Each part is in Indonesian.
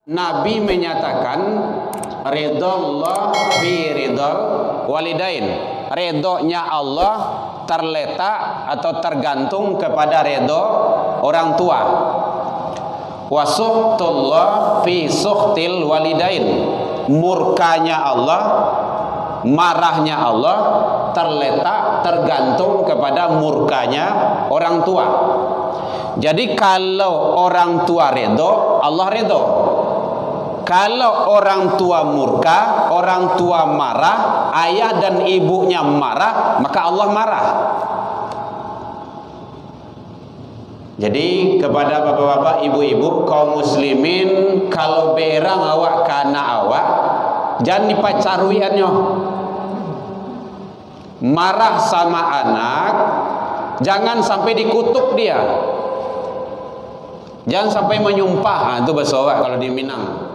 Nabi menyatakan ridallah fi ridal walidain. Redonya Allah terletak atau tergantung kepada redo orang tua. Wa suhtullah fi suhtil walidain. Murkanya Allah, marahnya Allah terletak tergantung kepada murkanya orang tua. Jadi kalau orang tua redo, Allah redo. Kalau orang tua murka, orang tua marah, ayah dan ibunya marah, maka Allah marah. Jadi kepada bapak-bapak, ibu-ibu, kaum muslimin, kalau berang awak kana awak, jangan dipacaruiannya. Marah sama anak, jangan sampai dikutuk dia. Jangan sampai menyumpah. Itu bahasa awak kalau di Minang.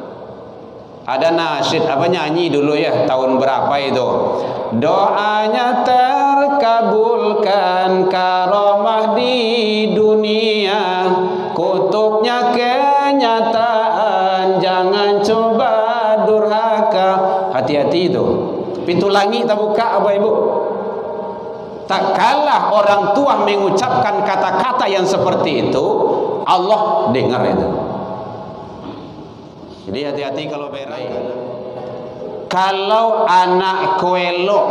Ada nasyid apa nyanyi dulu ya, tahun berapa itu? Doanya terkabulkan, karamah di dunia, kutuknya kenyataan, jangan coba durhaka. Hati-hati itu. Pintu langit tak buka apa ibu? Tak kalah orang tua mengucapkan kata-kata yang seperti itu, Allah dengar itu. Jadi hati-hati kalau berai. Kalau anak kuelok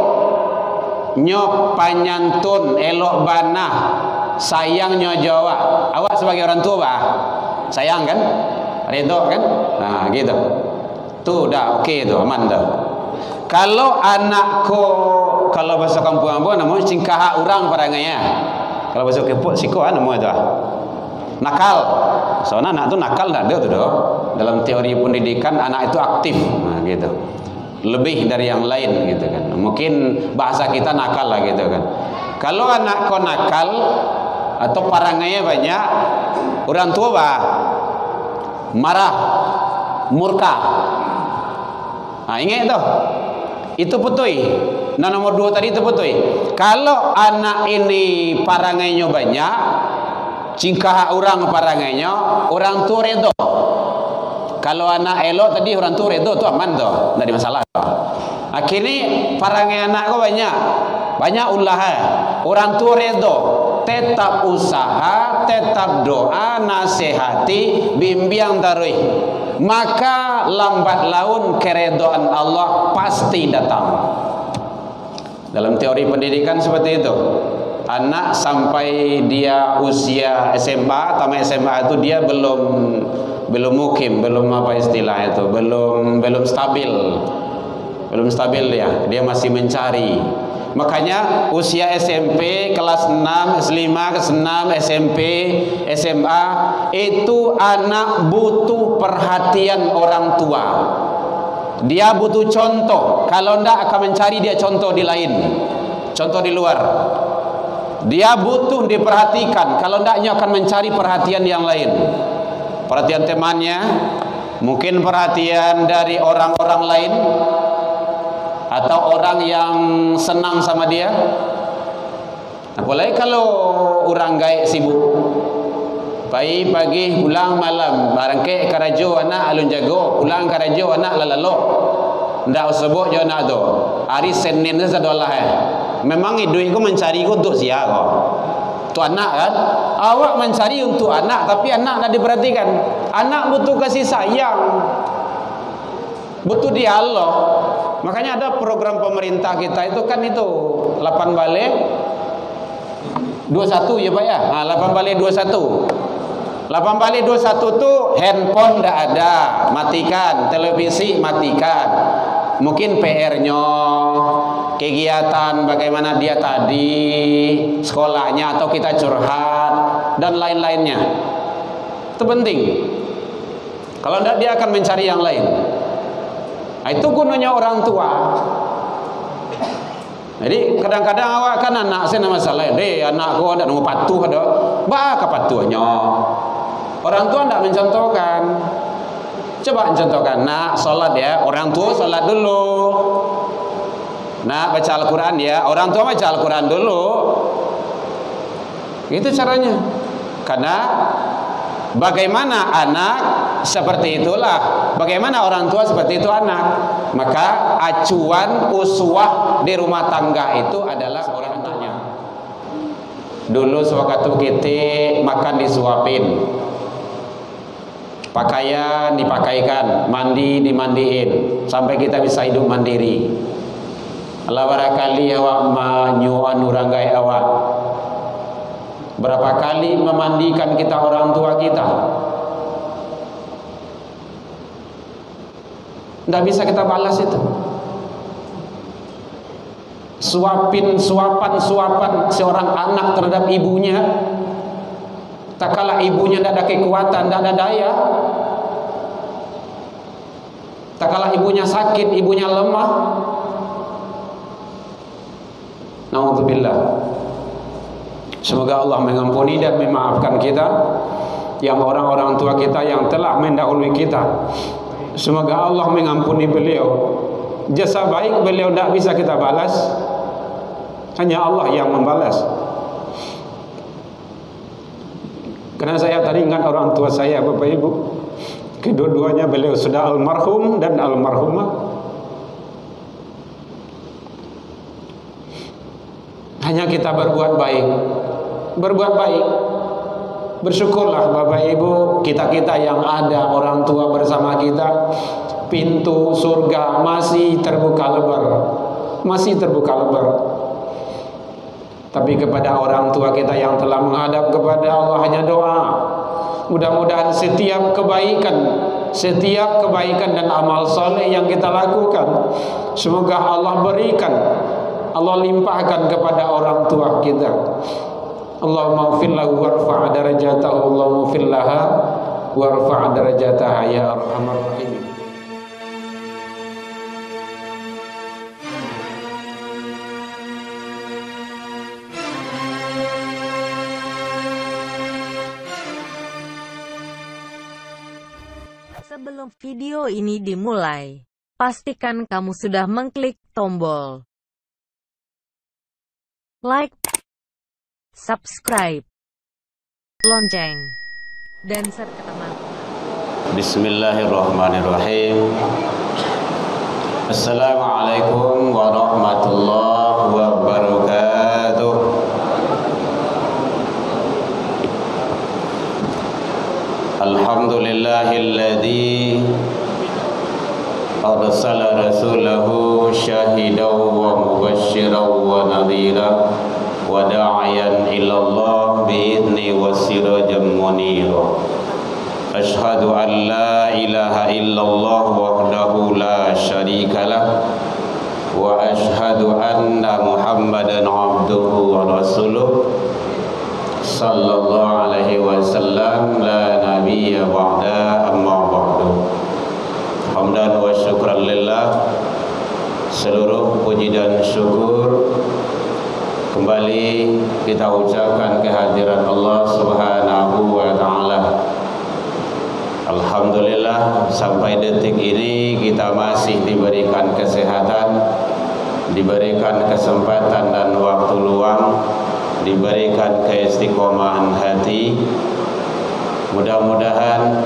nyok panyantun elok banah sayang nyo jawab, awak sebagai orang tua bah sayang kan, redo kan, nah gitu tuh dah oke tuh aman dah. Kalau anakku, kalau bahasa kampung apa namanya cingkah orang parangnya, kalau bahasa kepuk siko namanya itu nakal. Soalnya anak itu nakal tidak ada tuh doh. Dalam teori pendidikan anak itu aktif, nah gitu, lebih dari yang lain gitu kan. Mungkin bahasa kita nakal lah gitu kan. Kalau anak kau nakal atau parangnya banyak, orang tua bah marah, murka. Nah ingat tuh, itu putui. Nah nomor 2 tadi itu putui. Kalau anak ini parangnya banyak, cingkah orang parangnya, orang tua redo. Kalau anak elok tadi orang tua redo tu aman tu, tidak ada masalah. Akhirnya parangnya anak kau banyak ulah. Orang tua redo, tetap usaha, tetap doa, nasihati, bimbing tarui. Maka lambat laun keredoan Allah pasti datang. Dalam teori pendidikan seperti itu. Anak sampai dia usia SMA, tamat SMA itu dia belum mukim, belum apa istilah itu, belum stabil dia masih mencari. Makanya usia SMP kelas 6, S5, kelas 6, SMP, SMA itu anak butuh perhatian orang tua. Dia butuh contoh. Kalau enggak akan mencari dia contoh di lain, contoh di luar. Dia butuh diperhatikan. Kalau enggaknya akan mencari perhatian yang lain. Perhatian temannya, mungkin perhatian dari orang-orang lain, atau orang yang senang sama dia. Apalagi kalau orang gaek sibuk, pagi pulang malam, barangke karajo anak alun jago, pulang karajo anak lalalo. Ndak sebut jo anak tu. Hari Senin tu sadolah memang duit ku mencari ku untuk sia kok. Tu anak kan, awak mencari untuk anak, tapi anak nak diperhatikan. Anak butuh kasih sayang, butuh dialog. Makanya ada program pemerintah kita itu kan itu 8 balik 21 ya Pak ya. Nah, 8 balik 21. 8 balik 21 tu handphone ndak ada, matikan, televisi matikan. Mungkin PR-nya kegiatan bagaimana dia tadi sekolahnya, atau kita curhat dan lain-lainnya. Itu penting. Kalau tidak dia akan mencari yang lain. Nah, itu gunanya orang tua. Jadi kadang-kadang awak kan anak saya nama masalah, anak gua ada nunggu patuh ada, bah kepatuhnya. Orang tua tidak mencontohkan. Coba mencontohkan, nak sholat ya, orang tua sholat dulu. Nak baca Al-Quran ya, orang tua baca Al-Quran dulu. Itu caranya. Karena bagaimana anak, seperti itulah bagaimana orang tua seperti itu anak. Maka acuan uswah di rumah tangga itu adalah orang tuanya. Dulu sewaktu kita makan disuapin, pakaian dipakaikan, mandi dimandiin, sampai kita bisa hidup mandiri. Allah barakali awak menyuan nuranggai awak. Berapa kali memandikan kita orang tua kita? Tidak bisa kita balas itu. Suapin, suapan seorang anak terhadap ibunya, tak kala ibunya tidak ada kekuatan, tidak ada daya, tak kala ibunya sakit, ibunya lemah. Na'udzubillah. Semoga Allah mengampuni dan memaafkan kita, yang orang-orang tua kita yang telah mendahului kita. Semoga Allah mengampuni beliau. Jasa baik beliau tidak bisa kita balas, hanya Allah yang membalas. Karena saya tadi ingat orang tua saya, Bapak Ibu, kedua-duanya beliau sudah almarhum dan almarhumah. Hanya kita berbuat baik, bersyukurlah Bapak Ibu, kita-kita yang ada orang tua bersama kita, pintu surga masih terbuka lebar, Tapi kepada orang tua kita yang telah menghadap kepada Allah hanya doa. Mudah-mudahan setiap kebaikan dan amal soleh yang kita lakukan, semoga Allah berikan, Allah limpahkan kepada orang tua kita. Allahumma ighfir lahu warfa' darajatahu, Allahumma ighfir laha warfa' darajataha ya arhamar rahimin. Sebelum video ini dimulai, pastikan kamu sudah mengklik tombol like, subscribe, lonceng, dan serta teman-teman. Bismillahirrahmanirrahim. Assalamualaikum warahmatullahi wabarakatuh. Alhamdulillahilladzi arsala rasulahu syahidan wa mubasysyiran wa nadhira wa da'iyan ilallah bi'izni wa sirajan munira. Ashhadu an la ilaha illallah wahdahu la syarikalah wa ashhadu anna Muhammadan abduhu wa rasuluh sallallahu alaihi wasallam la nabiyya ba'da amma ba'du. Hamdan wa syukran lillah. Seluruh puji dan syukur kembali kita ucapkan kehadiran Allah Subhanahu wa ta'ala. Alhamdulillah, sampai detik ini kita masih diberikan kesehatan, diberikan kesempatan dan waktu luang, diberikan keistiqomahan hati. Mudah-mudahan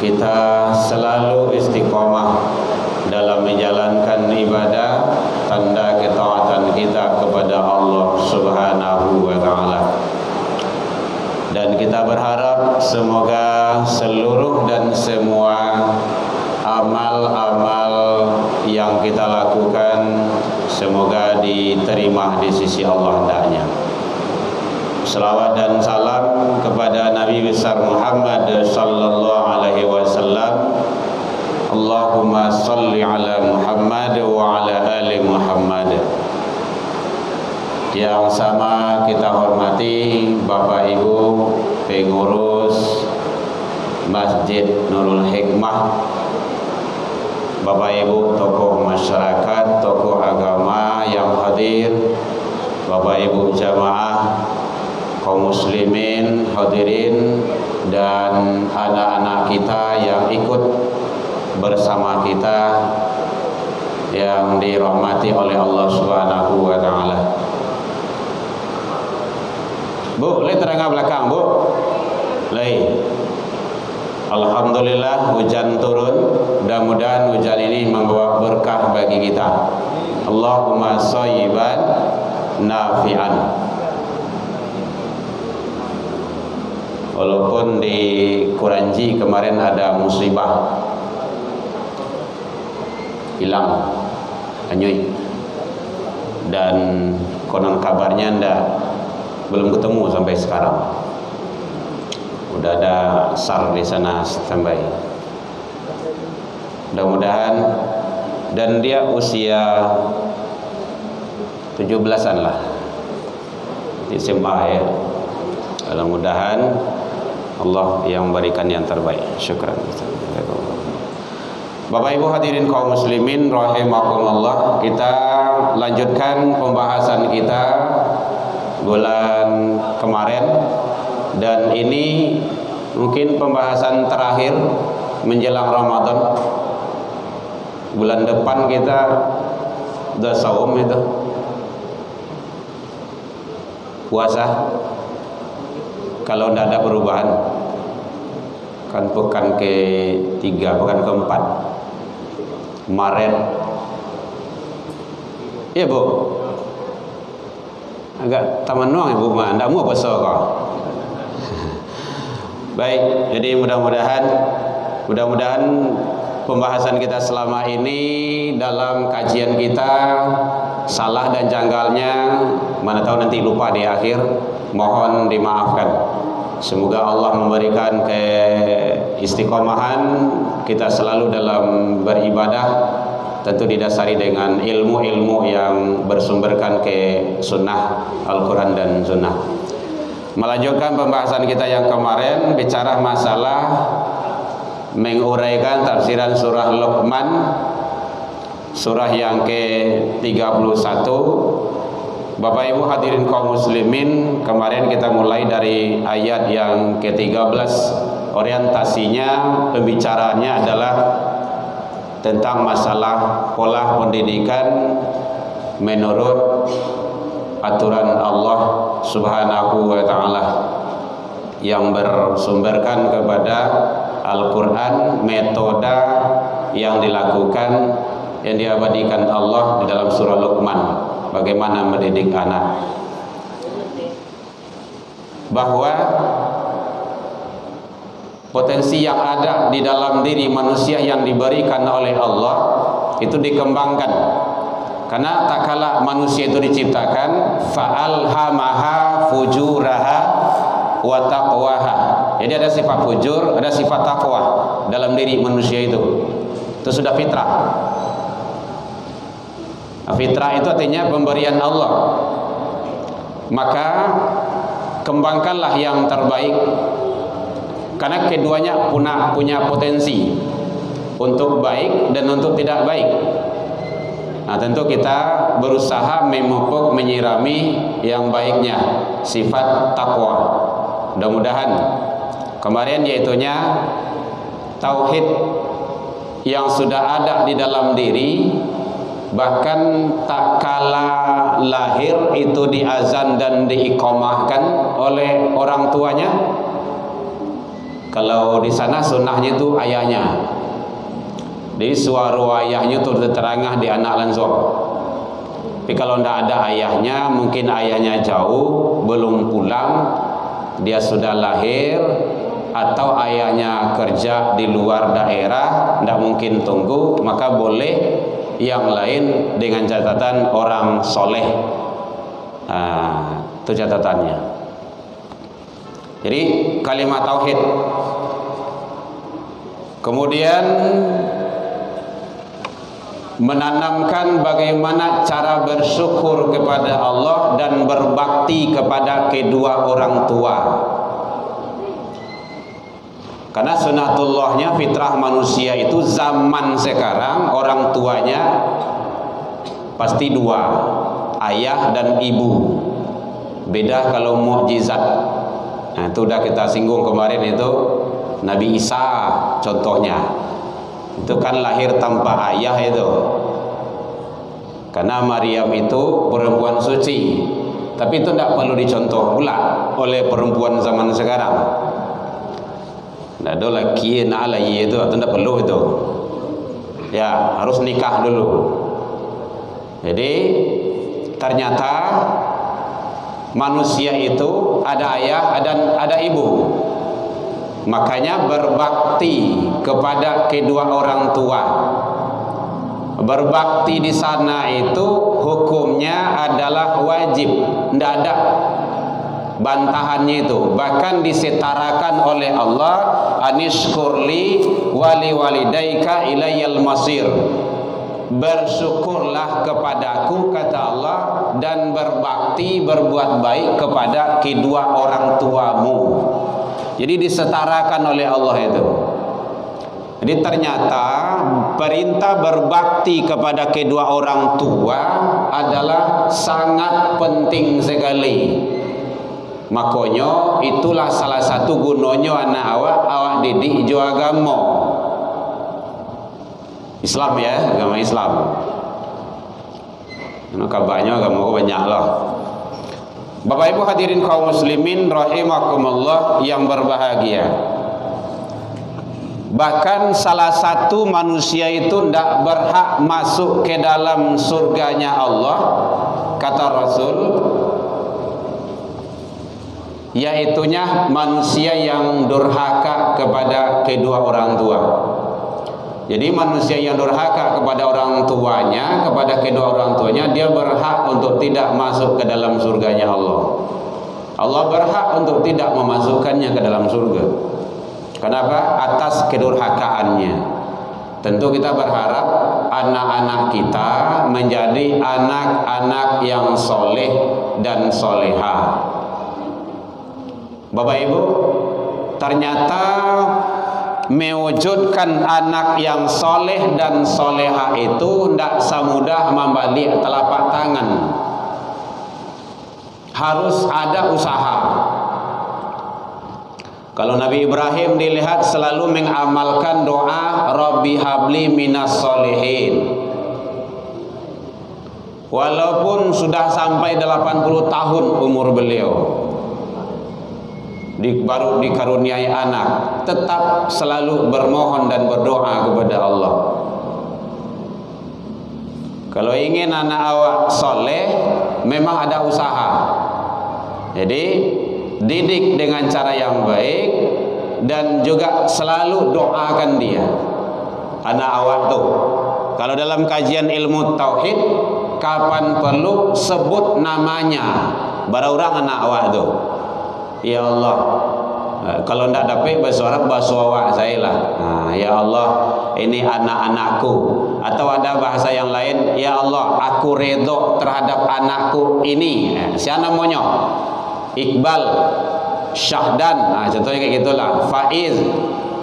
kita selalu istiqomah dalam menjalankan ibadah, tanda ketaatan kita kepada Allah Subhanahu wa ta'ala. Dan kita berharap semoga seluruh dan semua amal-amal yang kita lakukan semoga diterima di sisi Allah hendaknya. Selawat dan salam kepada Nabi besar Muhammad sallallahu alaihi wasallam. Allahumma salli ala Muhammad wa ala ali Muhammad. Yang sama kita hormati Bapak Ibu pengurus Masjid Nurul Hikmah, Bapak Ibu tokoh masyarakat, tokoh agama yang hadir, Bapak Ibu jamaah, kaum muslimin, hadirin, dan anak-anak kita yang ikut bersama kita yang dirahmati oleh Allah Subhanahu wa ta'ala. Bu, boleh terangkan belakang, Bu? Boleh. Alhamdulillah hujan turun. Mudah-mudahan hujan ini membawa berkah bagi kita. Allahumma shayyiban nafi'an. Walaupun di Kuranji kemarin ada musibah, hilang anyui, dan konon kabarnya belum ketemu sampai sekarang. Udah ada SAR di sana standby. Mudah-mudahan, dan dia usia 17-an lah di SMA ya. Mudah-mudahan Allah yang memberikan yang terbaik. Syukran. Bapak Ibu hadirin kaum muslimin rahimakumullah, kita lanjutkan pembahasan kita bulan kemarin, dan ini mungkin pembahasan terakhir menjelang Ramadan. Bulan depan kita udah saum itu, puasa kalau tidak ada perubahan, kan pekan ke-3, pekan ke-4 Maret. Iya Bu, agak taman nuang Ibu mah, tidak mau puasa kok. Baik, jadi mudah-mudahan pembahasan kita selama ini dalam kajian kita salah dan janggalnya, mana tahu nanti lupa di akhir, mohon dimaafkan. Semoga Allah memberikan keistiqomahan kita selalu dalam beribadah, tentu didasari dengan ilmu-ilmu yang bersumberkan ke sunnah Al-Quran dan sunnah. Melanjutkan pembahasan kita yang kemarin, bicara masalah menguraikan tafsiran surah Luqman, surah yang ke-31. Bapak Ibu hadirin kaum muslimin, kemarin kita mulai dari ayat yang ke-13. Orientasinya, pembicaraannya adalah tentang masalah pola pendidikan menurut aturan Allah Subhanahu wa ta'ala yang bersumberkan kepada Al-Quran, metode yang dilakukan, yang diabadikan Allah di dalam surah Luqman, bagaimana mendidik anak, bahwa potensi yang ada di dalam diri manusia yang diberikan oleh Allah itu dikembangkan. Karena tak kala manusia itu diciptakan, fa'alhamaha fujuraha wa taqwaha. Jadi ada sifat fujur, ada sifat taqwa dalam diri manusia itu. Itu sudah fitrah. Fitrah itu artinya pemberian Allah. Maka kembangkanlah yang terbaik, karena keduanya punya potensi untuk baik dan untuk tidak baik. Nah, tentu kita berusaha memupuk, menyirami yang baiknya, sifat takwa. Mudah-mudahan kemarin yaitunya tauhid yang sudah ada di dalam diri, bahkan tak kala lahir itu diazan dan diiqamahkan oleh orang tuanya. Kalau di sana sunnahnya itu ayahnya. Jadi suara ayahnya itu terangah di anak langsung. Tapi kalau tidak ada ayahnya, mungkin ayahnya jauh, belum pulang, dia sudah lahir, atau ayahnya kerja di luar daerah, tidak mungkin tunggu, maka boleh yang lain dengan catatan orang soleh. Nah, itu catatannya. Jadi kalimat tauhid. Kemudian menanamkan bagaimana cara bersyukur kepada Allah dan berbakti kepada kedua orang tua. Karena sunatullahnya, fitrah manusia itu zaman sekarang orang tuanya pasti dua, ayah dan ibu. Beda kalau mukjizat. Nah, itu udah kita singgung kemarin, itu Nabi Isa contohnya. Itu kan lahir tanpa ayah itu. Karena Maryam itu perempuan suci. Tapi itu tidak perlu dicontoh pula oleh perempuan zaman sekarang. Nggak ada laki nak lagi itu atau tidak perlu itu. Ya harus nikah dulu. Jadi ternyata manusia itu ada ayah dan ada ibu. Makanya berbakti kepada kedua orang tua. Berbakti di sana itu hukumnya adalah wajib, tidak ada bantahannya itu. Bahkan disetarakan oleh Allah, anishkurli wali walidaika ilayyal masir. Bersyukurlah kepadaku, kata Allah, dan berbakti, berbuat baik kepada kedua orang tuamu. Jadi disetarakan oleh Allah itu. Jadi ternyata perintah berbakti kepada kedua orang tua adalah sangat penting sekali. Makanya itulah salah satu gunanya anak awak didik jo agama Islam, ya, agama Islam. Nah, kabarnya agama banyak lah. Bapak Ibu hadirin kaum muslimin rahimakumullah yang berbahagia. Bahkan salah satu manusia itu tidak berhak masuk ke dalam surganya Allah, kata Rasul, yaitunya manusia yang durhaka kepada kedua orang tua. Jadi manusia yang durhaka kepada orang tuanya, kepada kedua orang tuanya, dia berhak untuk tidak masuk ke dalam surganya Allah. Allah berhak untuk tidak memasukkannya ke dalam surga. Kenapa? Atas kedurhakaannya. Tentu kita berharap anak-anak kita menjadi anak-anak yang soleh dan soleha. Bapak Ibu, ternyata mewujudkan anak yang soleh dan soleha itu tidak semudah membalik telapak tangan. Harus ada usaha. Kalau Nabi Ibrahim dilihat selalu mengamalkan doa Rabbi habli minas solihin. Walaupun sudah sampai 80 tahun umur beliau, baru dikaruniai anak, tetap selalu bermohon dan berdoa kepada Allah. Kalau ingin anak awak soleh, memang ada usaha. Jadi didik dengan cara yang baik dan juga selalu doakan dia. Anak awak tuh, kalau dalam kajian ilmu tauhid, kapan perlu sebut namanya. Bara orang anak awak tuh, ya Allah, kalau ndak dapat bahasa Arab, bahasa awak saya lah. Nah, ya Allah, ini anak-anakku. Atau ada bahasa yang lain, ya Allah, aku redho terhadap anakku ini. Siapa namanya? Iqbal, Syahdan, nah contohnya kayak gitulah. Faiz,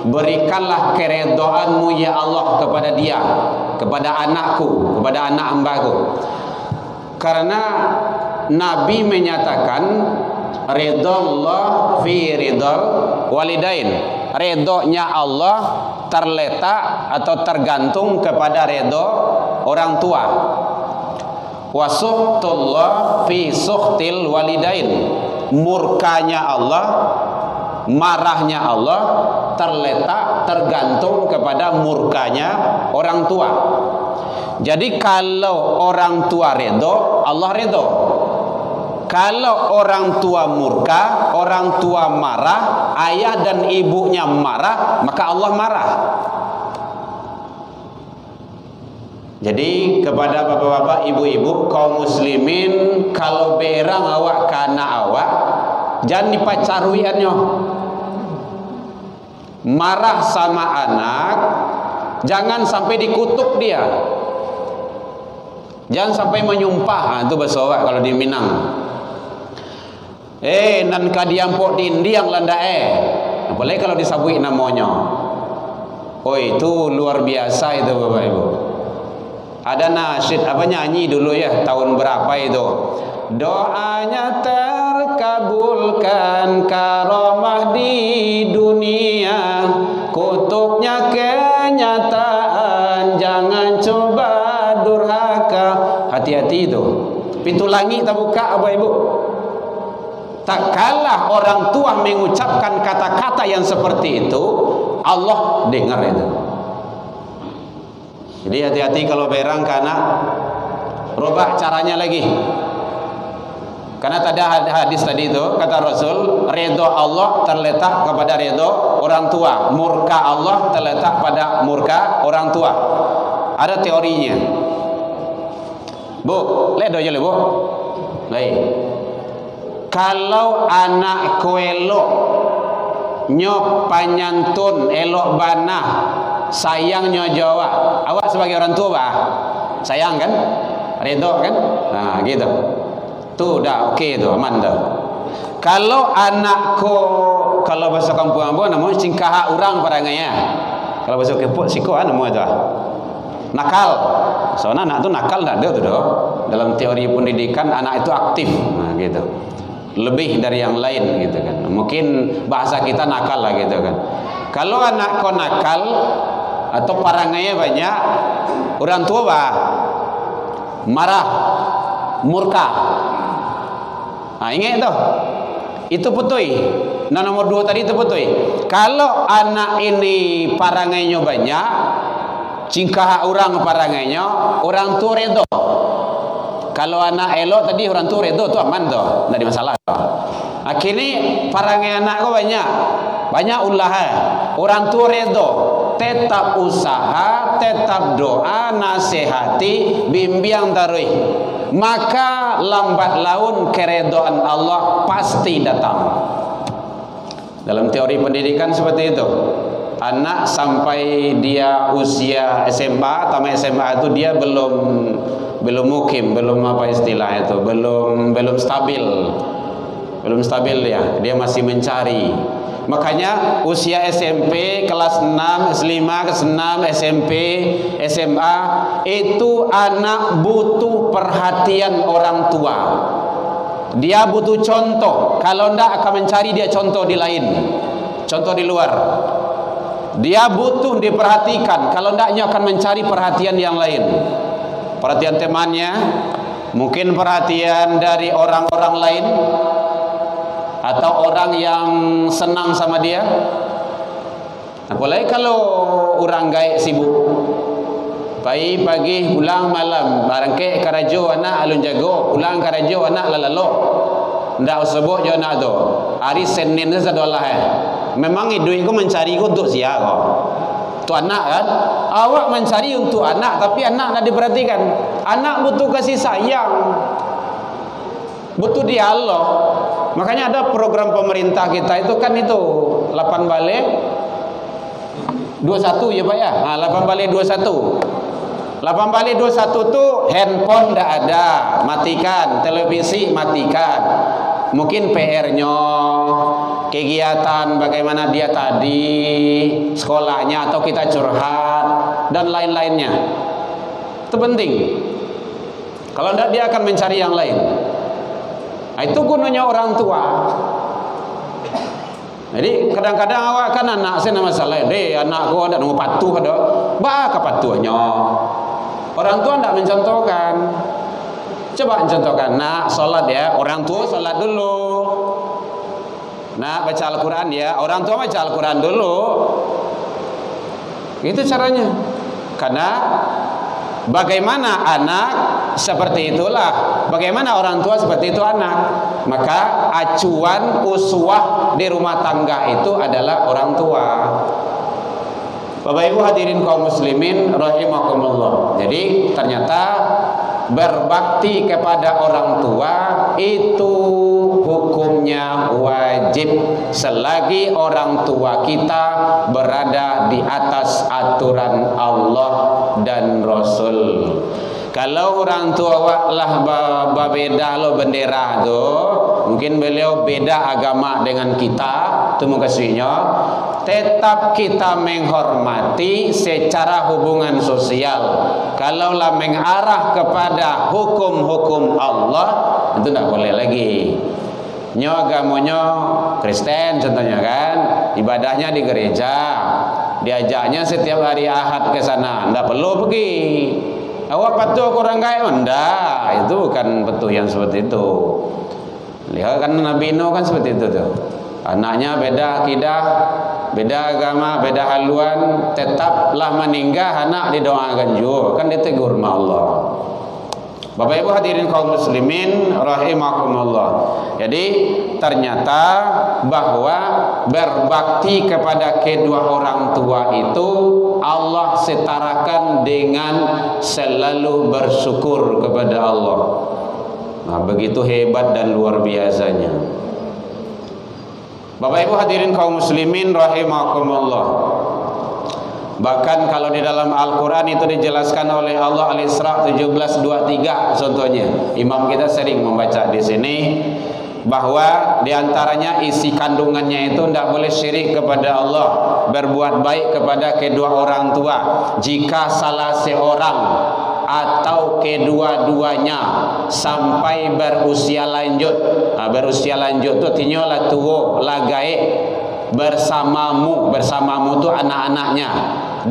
berikanlah keredoanmu ya Allah kepada dia, kepada anakku, kepada anak hambaku. Karena Nabi menyatakan ridallah fi ridal walidain. Redonya Allah terletak atau tergantung kepada redo orang tua. Wasuhtullah fi suhtil walidain. Murkanya Allah, marahnya Allah terletak, tergantung kepada murkanya orang tua. Jadi kalau orang tua redo, Allah redo. Kalau orang tua murka, orang tua marah, ayah dan ibunya marah, maka Allah marah. Jadi kepada bapak-bapak, ibu-ibu, kaum muslimin, kalau berang awak kana awak, jangan dipacaruiannya. Marah sama anak, jangan sampai dikutuk dia. Jangan sampai menyumpah. Nah, itu bahasa awak kalau di Minang. Nan kadiampok dindiang landa apalagi kalau disabui namanya. Oh itu luar biasa itu Bapak Ibu. Ada nasyid apa nyanyi dulu ya, tahun berapa itu? Doanya terkabulkan, karamah di dunia, kutuknya kenyataan, jangan coba durhaka. Hati-hati itu. Pintu langit tak buka Bapak Ibu. Tak kalah orang tua mengucapkan kata-kata yang seperti itu, Allah dengar itu. Jadi hati-hati kalau berang karena rubah caranya lagi. Karena tadi hadis tadi itu kata Rasul, ridho Allah terletak kepada ridho orang tua, murka Allah terletak pada murka orang tua. Ada teorinya. Bu, lihat aja Bu. Baik. Kalau anak elok nyop panyantun elok banah sayangnya Jawa, awak sebagai orang tua bah, sayang kan, ridho kan, nah gitu, tuh dah oke tuh aman tuh. Kalau anakku, kalau bahasa kampung ambo namanya cingkaha orang parangnya, kalau bahasa kepuk siko namanya tuh nakal. Soalnya anak itu nakal tak ada tuh doh. Dalam teori pendidikan anak itu aktif, nah gitu. Lebih dari yang lain gitu kan. Mungkin bahasa kita nakal lah gitu kan. Kalau anak kau nakal atau parangainya banyak, orang tua bah marah, murka. Nah ingat itu putui. Nah nomor 2 tadi itu putui. Kalau anak ini parangainya banyak, cingkah orang parangainya, orang tua redo. Kalau anak elok tadi orang tua redo tu aman tu, tak ada masalah. Akhirnya parangai anak kau banyak ulah. Orang tua redo, tetap usaha, tetap doa, nasihati, bimbing tarui. Maka lambat laun keredoan Allah pasti datang. Dalam teori pendidikan seperti itu. Anak sampai dia usia SMA, tamat SMA itu dia belum mukim, belum apa istilah itu, belum stabil dia masih mencari. Makanya usia SMP kelas 6, kelas 5, kelas 6, SMP, SMA itu anak butuh perhatian orang tua. Dia butuh contoh. Kalau enggak akan mencari dia contoh di lain, contoh di luar. Dia butuh diperhatikan. Kalau enggaknya akan mencari perhatian yang lain. Perhatian temannya, mungkin perhatian dari orang-orang lain, atau orang yang senang sama dia. Apalagi kalau orang gaik sibuk, pagi pulang malam, barangke karajo anak alun jago, pulang karajo anak lalalo. Ndak sebut jo anak tu. Hari Senin tu sadolah memang duit ku mencari ku untuk sia kau. Tu anak kan? Awak mencari untuk anak, tapi anak nak diperhatikan. Anak butuh kasih sayang, butuh dialog. Makanya ada program pemerintah kita itu kan itu 8 balik 21 ya Pak ya. Nah, 8 balik 21. 8 balik 21 tu handphone dah ada, matikan, televisi matikan. Mungkin PR-nya, kegiatan bagaimana dia tadi, sekolahnya atau kita curhat dan lain-lainnya. Itu penting. Kalau tidak dia akan mencari yang lain. Nah, itu gunanya orang tua. Jadi kadang-kadang awak kan anak saya nama masalah, anakku ada nunggu patuh ada, baka patuhnya. Orang tua tidak mencontohkan. Coba mencontohkan, nak solat ya, orang tua solat dulu. Nak baca Al-Quran ya, orang tua baca Al-Quran dulu. Itu caranya. Karena bagaimana anak seperti itulah, bagaimana orang tua seperti itu anak. Maka acuan uswah di rumah tangga itu adalah orang tua. Bapak Ibu hadirin kaum muslimin rahimakumullah. Jadi ternyata berbakti kepada orang tua itu hukumnya wajib selagi orang tua kita berada di atas aturan Allah dan Rasul. Kalau orang tua lah berbeda lo bendera tu, mungkin beliau beda agama dengan kita, tu mukasihnya, tetap kita menghormati secara hubungan sosial. Kalaulah mengarah kepada hukum-hukum Allah, itu tidak boleh lagi. Nyo agamanya Kristen contohnya kan, ibadahnya di gereja, diajaknya setiap hari Ahad ke sana, tidak perlu pergi. Awak patuh kurang gaya, enggak, itu bukan patuh yang seperti itu. Lihat kan Nabi Nuh kan seperti itu tuh. Anaknya beda akidah, beda agama, beda haluan, tetaplah meninggal anak didoakan juga, kan ditegur sama Allah. Bapak Ibu hadirin kaum muslimin rahimakumullah. Jadi ternyata bahwa berbakti kepada kedua orang tua itu Allah setarakan dengan selalu bersyukur kepada Allah. Nah, begitu hebat dan luar biasanya. Bapak Ibu hadirin kaum muslimin rahimakumullah. Bahkan kalau di dalam Al-Quran itu dijelaskan oleh Allah, Al-Isra 17:23 contohnya. Imam kita sering membaca di sini bahwa diantaranya isi kandungannya itu tidak boleh syirik kepada Allah, berbuat baik kepada kedua orang tua. Jika salah seorang atau kedua-duanya sampai berusia lanjut, berusia lanjut itu tinyola tuwo lagai bersamamu itu anak-anaknya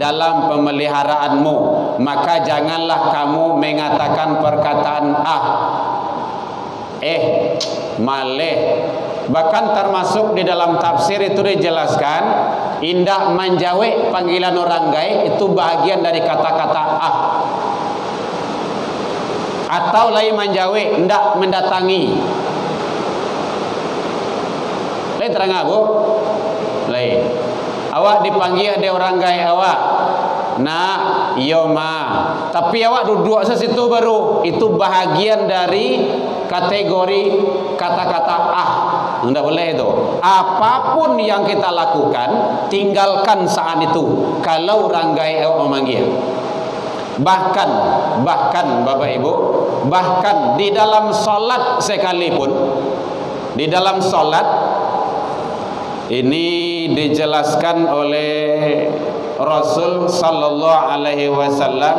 dalam pemeliharaanmu, maka janganlah kamu mengatakan perkataan maleh. Bahkan termasuk di dalam tafsir itu dijelaskan indah menjawe panggilan orang gaib itu bagian dari kata-kata atau lain menjawe ndak mendatangi. Lain terang Bu? Lain. Awak dipanggil ada orang gaya awak. Nah, iya ma. Tapi awak duduk sesitu baru. Itu bahagian dari kategori kata-kata Tidak boleh itu. Apapun yang kita lakukan, tinggalkan saat itu. Kalau orang gaya awak memanggil. Bahkan Bapak Ibu, bahkan di dalam salat sekalipun, di dalam salat ini dijelaskan oleh Rasul sallallahu alaihi wasallam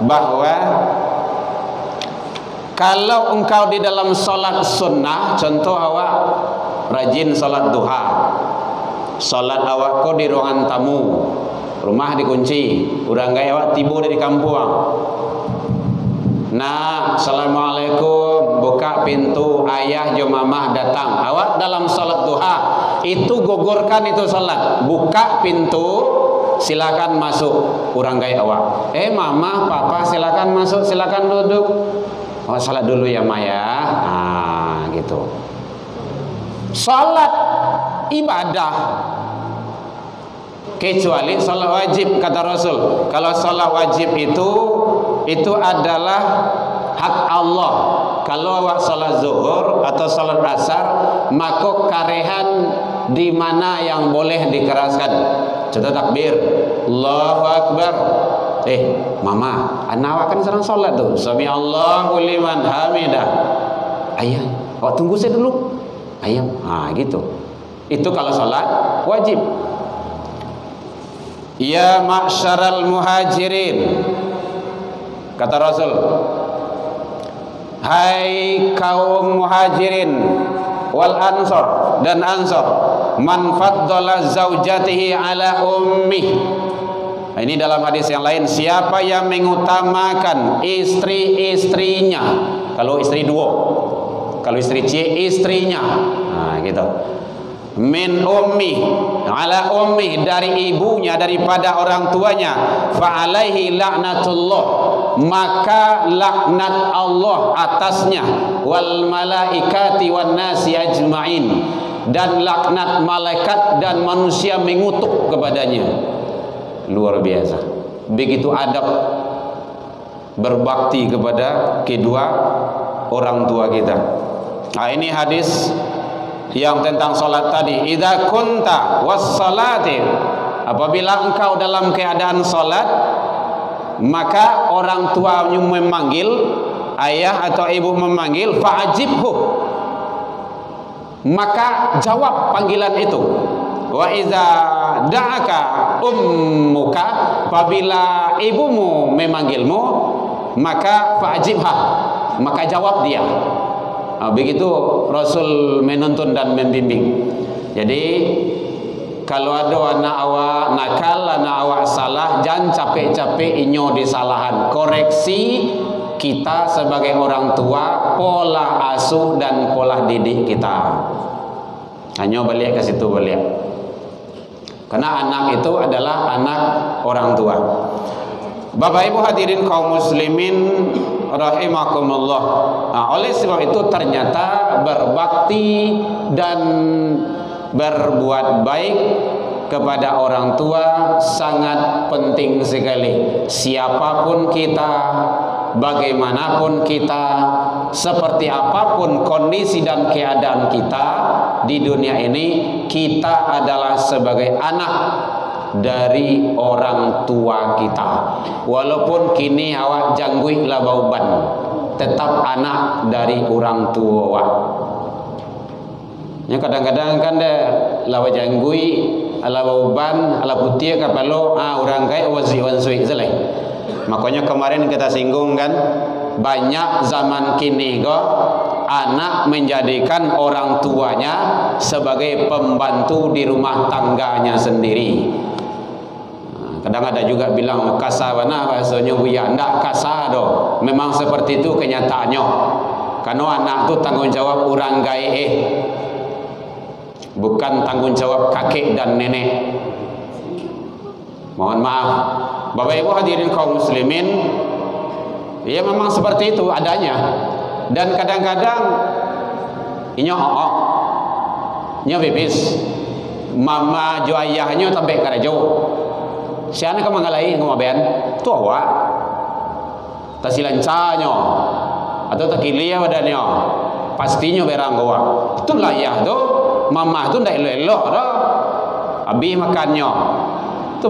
bahwa kalau engkau di dalam salat sunnah, contoh awak rajin salat duha, salat awak kau di ruangan tamu, rumah dikunci, urang gaya awak tiba dari kampung. Nah, assalamualaikum, buka pintu, ayah jo mamah datang. Awak dalam salat duha itu gugurkan itu salat, buka pintu, silakan masuk. Urang gaya awak, mama, papa silakan masuk, silakan duduk. Oh, salat dulu ya Maya. Gitu. Salat ibadah, kecuali salat wajib kata Rasul. Kalau salat wajib itu adalah hak Allah. Kalau awak salat zuhur atau salat asar, maka karehan di mana yang boleh dikeraskan. Contoh takbir, Allahu Akbar. Mama, anak awak kan sedang salat tuh. Sami Allahu liman hamidah. Ayah, awak tunggu saya dulu. Ayah, gitu. Itu kalau salat wajib. Ya ma'syaral muhajirin, kata Rasul, hai kaum muhajirin wal ansor dan ansor, man faddala zaujatihi ala ummih. Ini dalam hadis yang lain, siapa yang mengutamakan istri-istrinya, kalau istri dua, kalau istri istrinya, gitu. Min ummi ala ummi, dari ibunya, daripada orang tuanya, fa alaihi laknatullah, maka laknat Allah atasnya, wal malaikati wan nasi ajmain, dan laknat malaikat dan manusia mengutuk kepadanya. Luar biasa. Begitu adab berbakti kepada kedua orang tua kita. Ini hadis yang tentang salat tadi. Idza kunta was-salati, apabila engkau dalam keadaan salat, maka orang tuamu memanggil, ayah atau ibu memanggil, fa'ajibhu, maka jawab panggilan itu. Wa idza da'aka ummuka, apabila ibumu memanggilmu, maka fa'ajibha, maka jawab dia. Begitu Rasul menuntun dan membimbing. Jadi kalau ada anak awak nakal, anak awak salah, jangan capek-capek inyo disalahan, koreksi kita sebagai orang tua, pola asuh dan pola didik kita. Hanya balik ke situ balik. Karena anak itu adalah anak orang tua. Bapak Ibu hadirin kaum muslimin rahimakumullah. Nah, oleh sebab itu ternyata berbakti dan berbuat baik kepada orang tua sangat penting sekali. Siapapun kita, bagaimanapun kita, seperti apapun kondisi dan keadaan kita di dunia ini, kita adalah sebagai anak dari orang tua kita. Walaupun kini awak janggui labauban, tetap anak dari orang tua. Ya kadang-kadang kan deh lawa janggui, labauban, ala putih kapalo, orang kaya wazi wansui selai. Makanya kemarin kita singgung kan, banyak zaman kini kok anak menjadikan orang tuanya sebagai pembantu di rumah tangganya sendiri. Kadang ada juga bilang kasawana bahasanya buya, ndak kasar doh. Memang seperti itu kenyataannya. Karena anak itu tanggung jawab orang gae, bukan tanggung jawab kakek dan nenek. Mohon maaf, Bapak Ibu hadirin kaum muslimin, ya memang seperti itu adanya. Dan kadang-kadang nya bibis mama jo ayahnya sampai karajo. Siana ka mangalai ngoben tu awak tasilancanyo atau takilia badannya pastinya berang goa tu layah tu mama tu ndak elok-elok dah abi makannya tu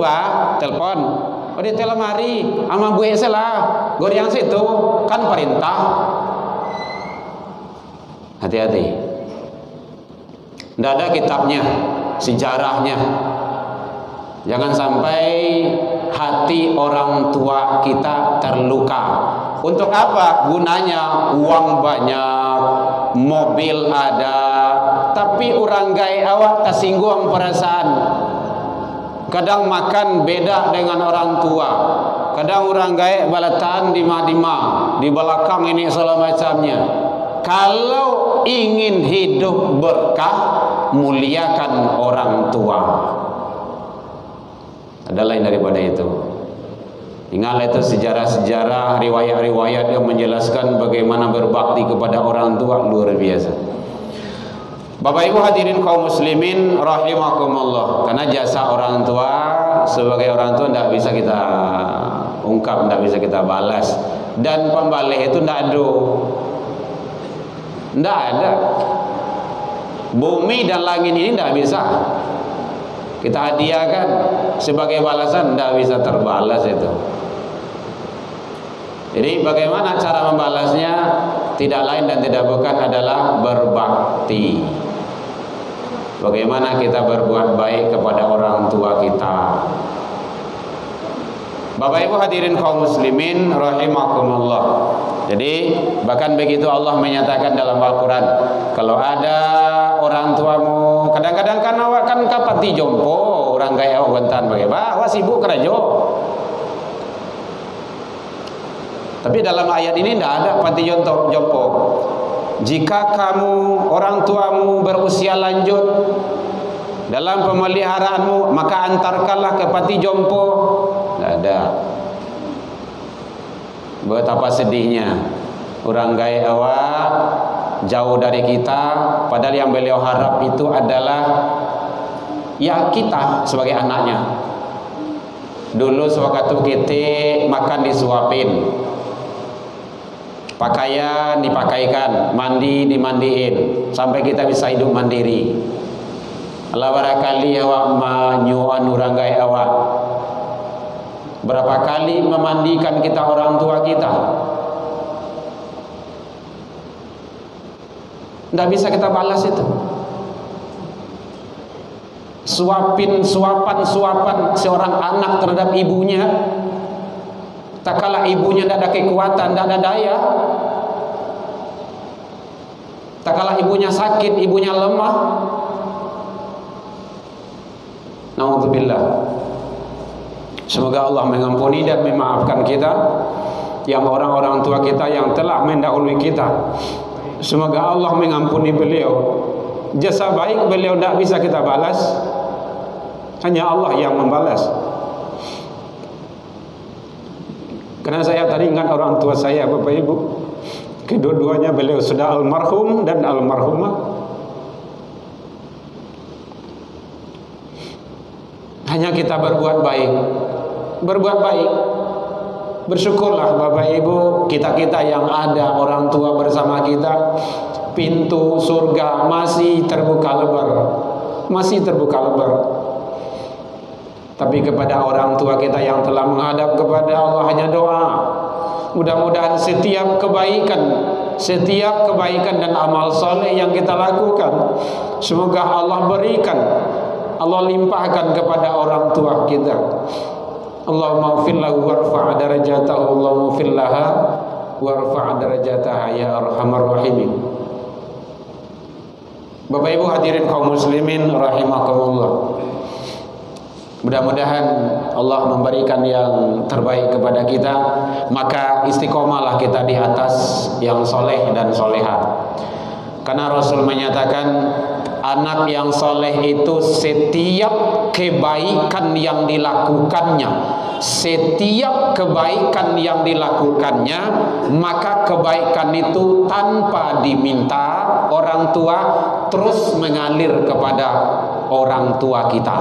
telepon di telemari ama buih salah goreng situ kan perintah. Hati-hati, ndak ada kitabnya, sejarahnya. Jangan sampai hati orang tua kita terluka. Untuk apa gunanya? Uang banyak, mobil ada, tapi orang gay awak tersinggung perasaan. Kadang makan beda dengan orang tua. Kadang orang gay balatan dima-dima, di belakang ini segala macamnya. Kalau ingin hidup berkah, muliakan orang tua. Ada lain daripada itu. Ingat itu sejarah-sejarah, riwayat-riwayat yang menjelaskan bagaimana berbakti kepada orang tua, luar biasa. Bapak Ibu hadirin kaum muslimin rahimakumullah. Karena jasa orang tua sebagai orang tua tidak bisa kita ungkap, tidak bisa kita balas. Dan pembalih itu tidak ada. Tidak ada. Bumi dan langit ini tidak bisa kita hadiahkan sebagai balasan, tidak bisa terbalas itu. Jadi bagaimana cara membalasnya? Tidak lain dan tidak bukan adalah berbakti. Bagaimana kita berbuat baik kepada orang tua kita. Bapak Ibu hadirin kaum muslimin rahimakumullah. Jadi bahkan begitu Allah menyatakan dalam Al-Quran, kalau ada orang tuamu, kadang-kadang kan awak kan kapati jompo, orang gaya awak bentan bagaimana, awak sibuk kerajo. Tapi dalam ayat ini tidak ada pati jompo. Jika kamu orang tuamu berusia lanjut dalam pemeliharaanmu, maka antarkanlah ke pati jompo. Tidak ada. Betapa sedihnya orang gaya awak jauh dari kita, padahal yang beliau harap itu adalah ya kita sebagai anaknya. Dulu sewaktu kita makan disuapin, pakaian dipakaikan, mandi dimandiin, sampai kita bisa hidup mandiri. Allah barakali awak menyuan orang gaya awak. Berapa kali memandikan kita orang tua kita? Tidak bisa kita balas itu. Suapin, suapan seorang anak terhadap ibunya, tak kala ibunya tidak ada kekuatan, tidak ada daya, tak kala ibunya sakit, ibunya lemah. Na'udzubillah. Semoga Allah mengampuni dan memaafkan kita. yang orang-orang tua kita yang telah mendahului kita. Semoga Allah mengampuni beliau. Jasa baik beliau tidak bisa kita balas, hanya Allah yang membalas. Karena saya tadi ingat orang tua saya, Bapak Ibu, kedua-duanya beliau sudah almarhum dan almarhumah. Hanya kita berbuat baik, berbuat baik. Bersyukurlah Bapak Ibu, kita-kita yang ada orang tua bersama kita, pintu surga masih terbuka lebar, masih terbuka lebar. Tapi kepada orang tua kita yang telah menghadap kepada Allah hanya doa. Mudah-mudahan setiap kebaikan dan amal soleh yang kita lakukan, semoga Allah berikan, Allah limpahkan kepada orang tua kita. Allahumma ighfir lahu warfa' darajatahu, Allahumma ighfir laha warfa' darajataha ya arhamar rahimin. Bapak Ibu hadirin kaum muslimin rahimakumullah. Mudah-mudahan Allah memberikan yang terbaik kepada kita, maka istiqomahlah kita di atas yang soleh dan soleha. Karena Rasul menyatakan anak yang soleh itu setiap kebaikan yang dilakukannya, setiap kebaikan yang dilakukannya, maka kebaikan itu tanpa diminta orang tua terus mengalir kepada orang tua kita,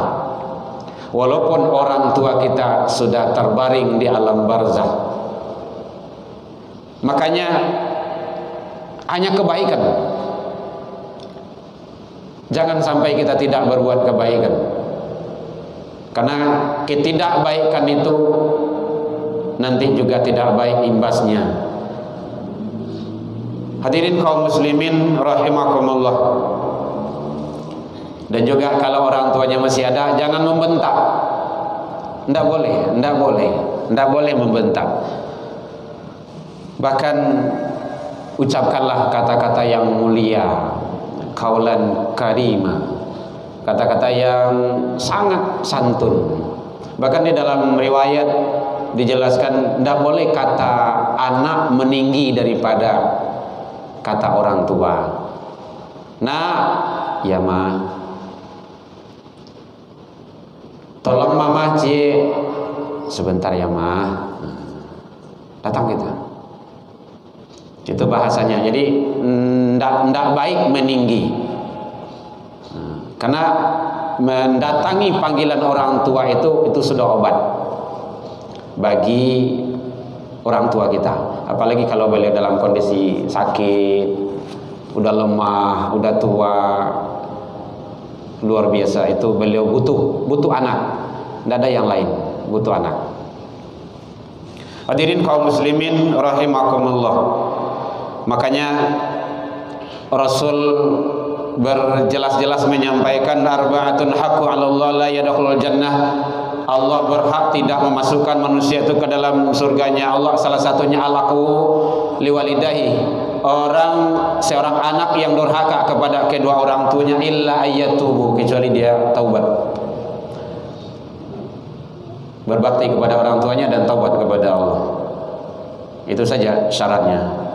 walaupun orang tua kita sudah terbaring di alam barzah. Makanya hanya kebaikan, jangan sampai kita tidak berbuat kebaikan, karena ketidakbaikan itu nanti juga tidak baik imbasnya. Hadirin kaum muslimin rahimakumullah. Dan juga kalau orang tuanya masih ada, jangan membentak. Tidak boleh membentak. Bahkan ucapkanlah kata-kata yang mulia, qaulan karima, kata-kata yang sangat santun. Bahkan di dalam riwayat dijelaskan tidak boleh kata anak meninggi daripada kata orang tua. Nah, ya ma, tolong mama cie sebentar ya ma, datang kita. Itu bahasanya. Jadi ndak baik meninggi, karena mendatangi panggilan orang tua itu sudah obat bagi orang tua kita. Apalagi kalau beliau dalam kondisi sakit, udah lemah, udah tua, luar biasa. Itu beliau butuh anak, tidak ada yang lain, butuh anak. Hadirin kaum muslimin rahimakumullah. Makanya Rasul berjelas-jelas menyampaikan arba'atun haqqu 'ala Allah la yadkhulul jannah. Allah berhak tidak memasukkan manusia itu ke dalam surganya Allah. Salah satunya alaku liwalidahi, seorang anak yang durhaka kepada kedua orang tuanya, illa ayyatubu, kecuali dia taubat, berbakti kepada orang tuanya dan taubat kepada Allah. Itu saja syaratnya.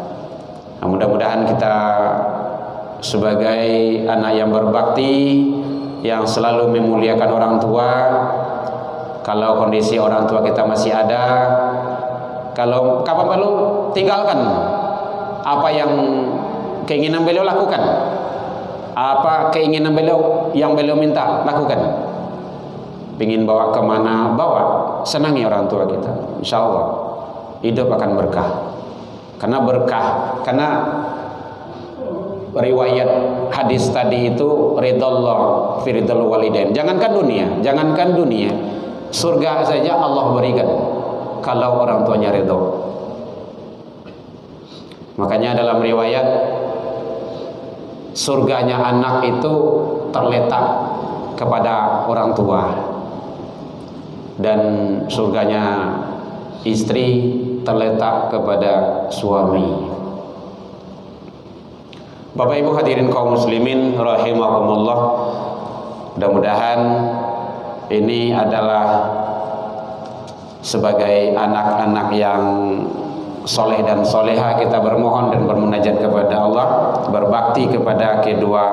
Nah, mudah-mudahan kita sebagai anak yang berbakti, yang selalu memuliakan orang tua. Kalau kondisi orang tua kita masih ada, kalau kapan perlu tinggalkan apa yang keinginan beliau lakukan, apa keinginan beliau yang beliau minta lakukan. Pingin bawa kemana bawa, senangi orang tua kita. Insya Allah hidup akan berkah. Karena riwayat hadis tadi itu ridallah fi ridal walidain. Jangankan dunia, surga saja Allah berikan kalau orang tuanya ridho. Makanya dalam riwayat, surganya anak itu terletak kepada orang tua, dan surganya istri terletak kepada suami. Bapak Ibu hadirin kaum muslimin rahimakumullah. Mudah-mudahan ini adalah sebagai anak-anak yang soleh dan soleha, kita bermohon dan bermunajat kepada Allah, berbakti kepada kedua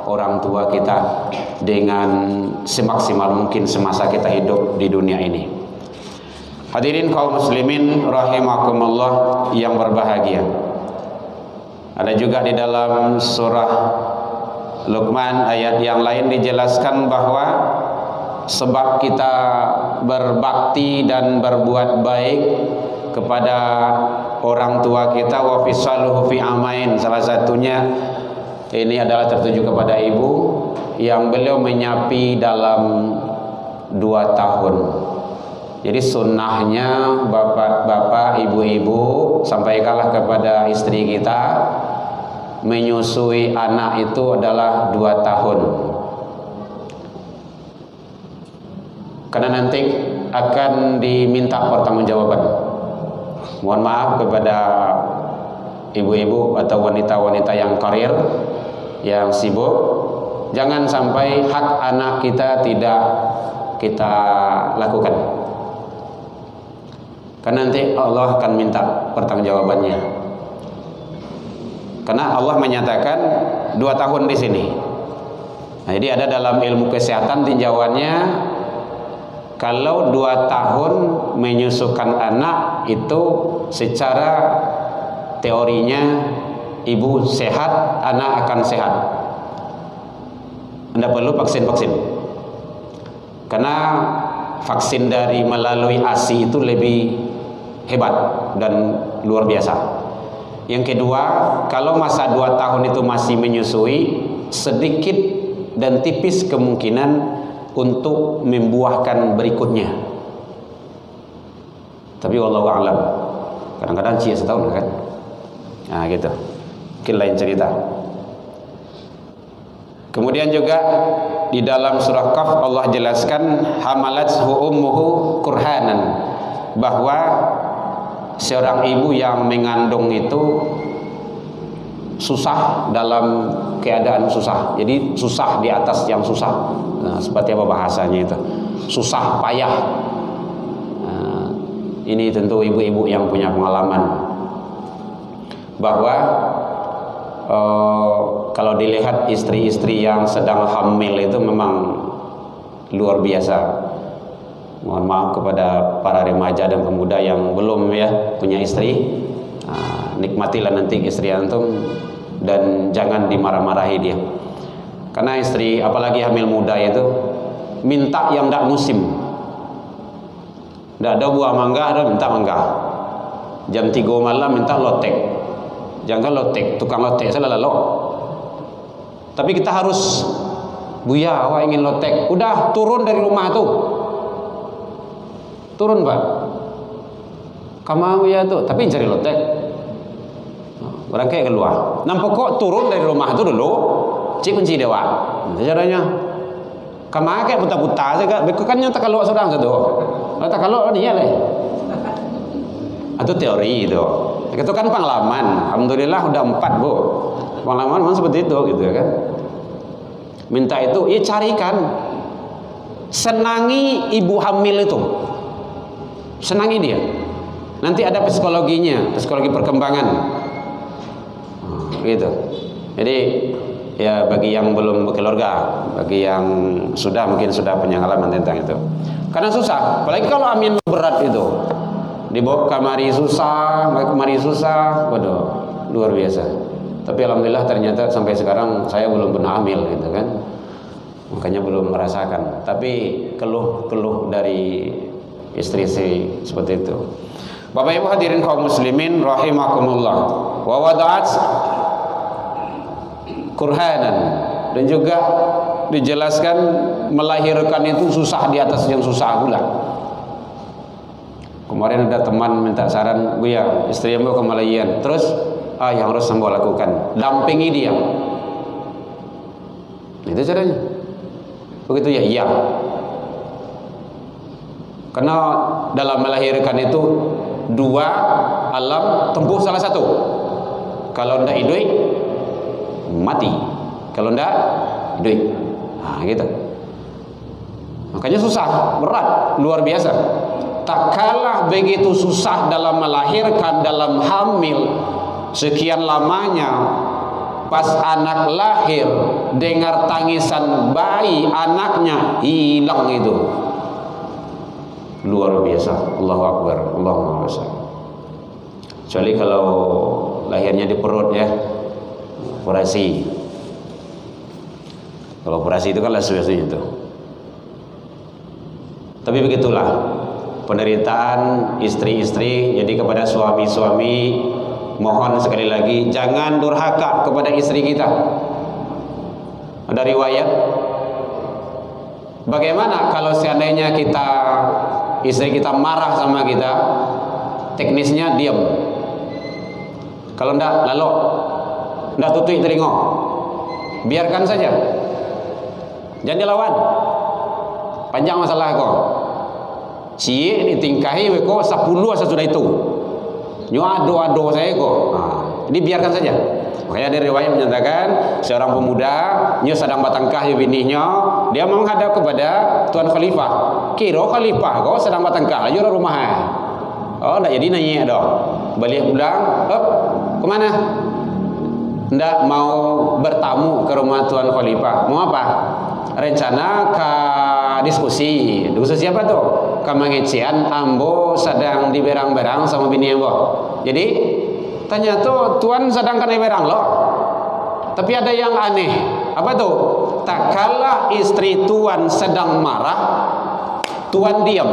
orang tua kita dengan semaksimal mungkin semasa kita hidup di dunia ini. Hadirin kaum muslimin rahimakumullah yang berbahagia. Ada juga di dalam surah Luqman ayat yang lain dijelaskan bahwa sebab kita berbakti dan berbuat baik kepada orang tua kita, wa fisaluhu fi amain, salah satunya ini adalah tertuju kepada ibu yang beliau menyapi dalam 2 tahun. Jadi sunnahnya bapak-bapak, ibu-ibu, sampaikanlah kepada istri kita, menyusui anak itu adalah 2 tahun. Karena nanti akan diminta pertanggungjawaban. Mohon maaf kepada ibu-ibu atau wanita-wanita yang karir, yang sibuk, jangan sampai hak anak kita tidak kita lakukan. Karena nanti Allah akan minta pertanggungjawabannya. Karena Allah menyatakan 2 tahun di sini. Nah, jadi ada dalam ilmu kesehatan tinjauannya, kalau 2 tahun menyusukan anak itu secara teorinya ibu sehat, anak akan sehat. Anda perlu vaksin-vaksin. Karena vaksin dari melalui ASI itu lebih hebat dan luar biasa. Yang kedua, kalau masa 2 tahun itu masih menyusui, sedikit dan tipis kemungkinan untuk membuahkan berikutnya. Tapi wallahu a'lam. Kadang-kadang cia setahun kan. Nah gitu. Mungkin lain cerita. Kemudian juga di dalam surah Qaf Allah jelaskan hamalathu ummuhu kurhanan, bahwa seorang ibu yang mengandung itu susah dalam keadaan susah. Jadi susah di atas yang susah. Nah, seperti apa bahasanya itu? Susah payah. Nah, ini tentu ibu-ibu yang punya pengalaman bahwa kalau dilihat istri-istri yang sedang hamil itu memang luar biasa. Mohon maaf kepada para remaja dan pemuda yang belum ya punya istri. Nah, nikmatilah nanti istri antum dan jangan dimarah-marahi dia. Karena istri apalagi hamil muda itu minta yang tidak musim. Tidak ada buah mangga, ada minta mangga. Jam 3 malam minta lotek. Jangan lotek, tukang lotek saya lalu. Tapi kita harus, Buya, awak ingin lotek. Udah turun dari rumah tuh. Turun Pak. Kamu ya tuh, tapi cari lotek. Orang kayak keluar. Nampak kok turun dari rumah itu dulu. Cik kunci dewa. Itu caranya. Kamu kayak buta-buta saja. Bekannya tak kalau seorang satu. Tak kalau dia lah. Itu teori itu. Itu kan pengalaman. Alhamdulillah udah 4 bu. Pengalaman memang seperti itu gitu kan. Minta itu, ya carikan. Senangi ibu hamil itu. Senangi dia. Nanti ada psikologinya, psikologi perkembangan. Gitu. Jadi ya bagi yang belum berkeluarga, bagi yang sudah mungkin sudah punya pengalaman tentang itu. Karena susah, apalagi kalau amin berat itu. Dibawa kamari susah, kemari susah, waduh, luar biasa. Tapi alhamdulillah ternyata sampai sekarang saya belum pernah hamil gitu kan. Makanya belum merasakan. Tapi keluh dari istri seperti itu. Bapak Ibu hadirin kaum muslimin rahimakumullah. Wa wada'at kurhanan, dan juga dijelaskan melahirkan itu susah di atas yang susah pula. Kemarin ada teman minta saran, Buya, istri mau ke Malayan. Terus yang harus sambo lakukan, dampingi dia. Itu caranya. Begitu ya, iya. Karena dalam melahirkan itu 2 alam tempuh salah satu. Kalau ndak hidup mati, kalau ndak hidup. Nah gitu. Makanya susah, berat, luar biasa. tak kalah begitu susah dalam melahirkan, dalam hamil sekian lamanya. Pas anak lahir, dengar tangisan bayi anaknya, hilang itu. Luar biasa. Allahu Akbar. Allahu Akbar. Kecuali kalau lahirnya di perut ya, operasi. Kalau operasi itu kan biasanya itu. Tapi begitulah penderitaan istri-istri. Jadi kepada suami-suami, mohon sekali lagi jangan durhaka kepada istri kita. Ada riwayat, bagaimana kalau seandainya istri kita marah sama kita, teknisnya diam. Kalau ndak lalu ndak tutup telinga, biarkan saja, jangan dilawan. Panjang masalah kok. Cie ini tingkahi kok 10 sesudah itu. Nyo ado saya kok. Jadi biarkan saja. Makanya ada riwayat menyatakan seorang pemuda nyo sedang batangkah yo bininya, dia menghadap kepada tuan khalifah. Kira khalifah kok sedang batangkah yo rumah. Oh, ndak jadi nanya dah. Balik pulang, kemana? Ndak mau bertamu ke rumah tuan khalifah. Mau apa? Rencana ke diskusi apa tuh? Kamangecian ambo sedang di berang-berang sama bini ambo. Jadi tanya tuh, tuan sedang kena berang loh. Tapi ada yang aneh. Apa tuh? Tak kalah istri tuan sedang marah, tuan diam.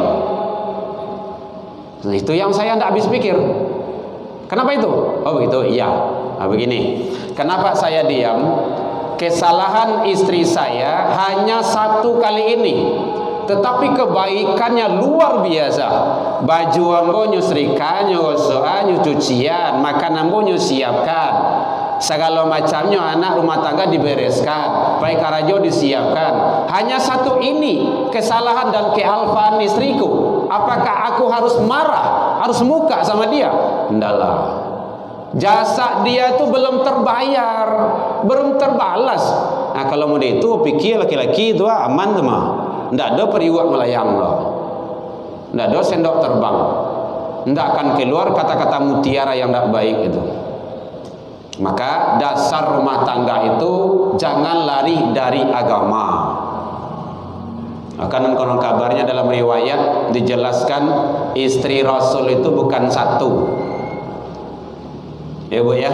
Nah, itu yang saya tidak habis pikir. Kenapa itu? Oh begitu, iya. Nah, begini. Kenapa saya diam? Kesalahan istri saya hanya satu kali ini, tetapi kebaikannya luar biasa. Baju ambo nyusrikan, nyogosoan, nyucucian, makan ambo nyusiapkan, segala macamnya anak rumah tangga dibereskan, baik karajo disiapkan. Hanya satu ini kesalahan dan kealfaan istriku. Apakah aku harus marah, harus muka sama dia? Ndaklah. Jasa dia itu belum terbayar, belum terbalas. Nah kalau muda itu pikir laki-laki itu aman tuh mah, ndak ada periwak melayang loh, ndak ada sendok terbang, ndak akan keluar kata-kata mutiara yang ndak baik itu. Maka dasar rumah tangga itu jangan lari dari agama. Akan konon kabarnya dalam riwayat dijelaskan istri Rasul itu bukan satu. Ya Bu ya,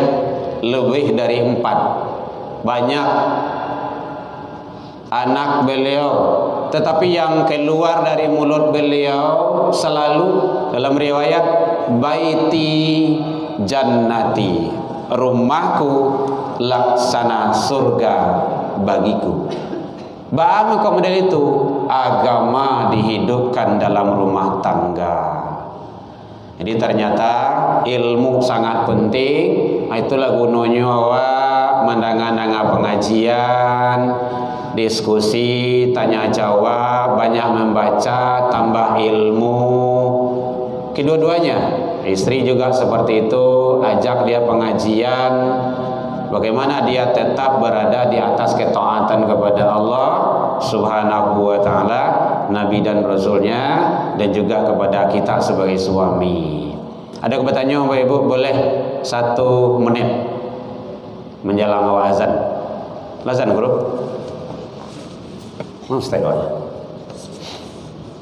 lebih dari 4. Banyak anak beliau, tetapi yang keluar dari mulut beliau selalu dalam riwayat baiti jannati, rumahku laksana surga bagiku. Bagaimana kemudian itu agama dihidupkan dalam rumah tangga. Jadi ternyata ilmu sangat penting. Itulah gunanya mendengar pengajian, diskusi, tanya jawab, banyak membaca, tambah ilmu. Kedua-duanya, istri juga seperti itu, ajak dia pengajian. Bagaimana dia tetap berada di atas ketaatan kepada Allah Subhanahu wa ta'ala, Nabi dan Rasulnya, dan juga kepada kita sebagai suami. Ada pertanyaan Bapak Ibu, boleh 1 menit menjelang awal azan. Azan bro.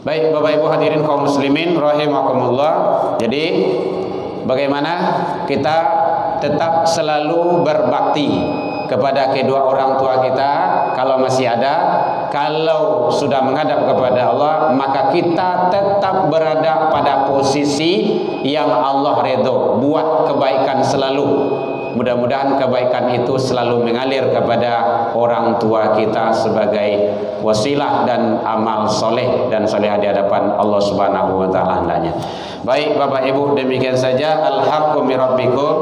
Baik Bapak Ibu hadirin kaum muslimin rahimakumullah. Jadi bagaimana kita tetap selalu berbakti kepada kedua orang tua kita kalau masih ada. Kalau sudah menghadap kepada Allah, maka kita tetap berada pada posisi yang Allah ridho, buat kebaikan selalu. Mudah-mudahan kebaikan itu selalu mengalir kepada orang tua kita sebagai wasilah dan amal soleh dan soleh di hadapan Allah Subhanahu wa ta'ala hendaknya. Baik Bapak Ibu, demikian saja al-haqqu min rabbikum.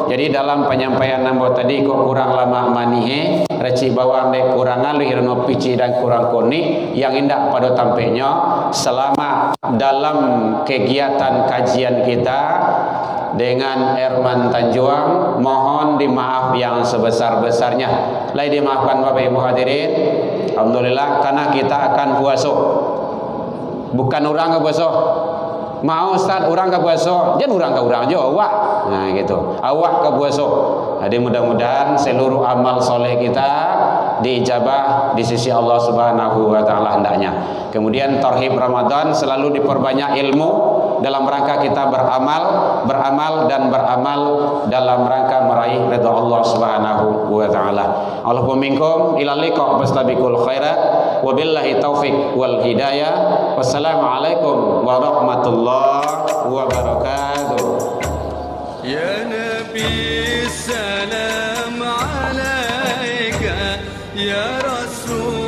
Jadi dalam penyampaian nambah tadi kok kurang lama manihe, reci bawang dek kurang alih no pici dan kurang koni yang indah pada tampaknya selama dalam kegiatan kajian kita dengan Erman Tanjuang, mohon dimaaf yang sebesar-besarnya. Lai dimaafkan Bapak Ibu hadirin. Alhamdulillah karena kita akan puasa. Bukan orang ke puasa. mau Ustaz orang ke puasa, jangan orang ke orang aja awak. Nah gitu, awak ke puasa. Jadi mudah-mudahan seluruh amal soleh kita diijabah di sisi Allah Subhanahu wa taala hendaknya. Kemudian tarhib Ramadan selalu diperbanyak ilmu dalam rangka kita beramal dalam rangka meraih ridha Allah Subhanahu wa taala. Allahumma minkum ila liqa fastabiqul khairat wabillahi taufik wal hidayah. Wassalamualaikum warahmatullahi wabarakatuh. Ya Nabi salam alaika ya Rasul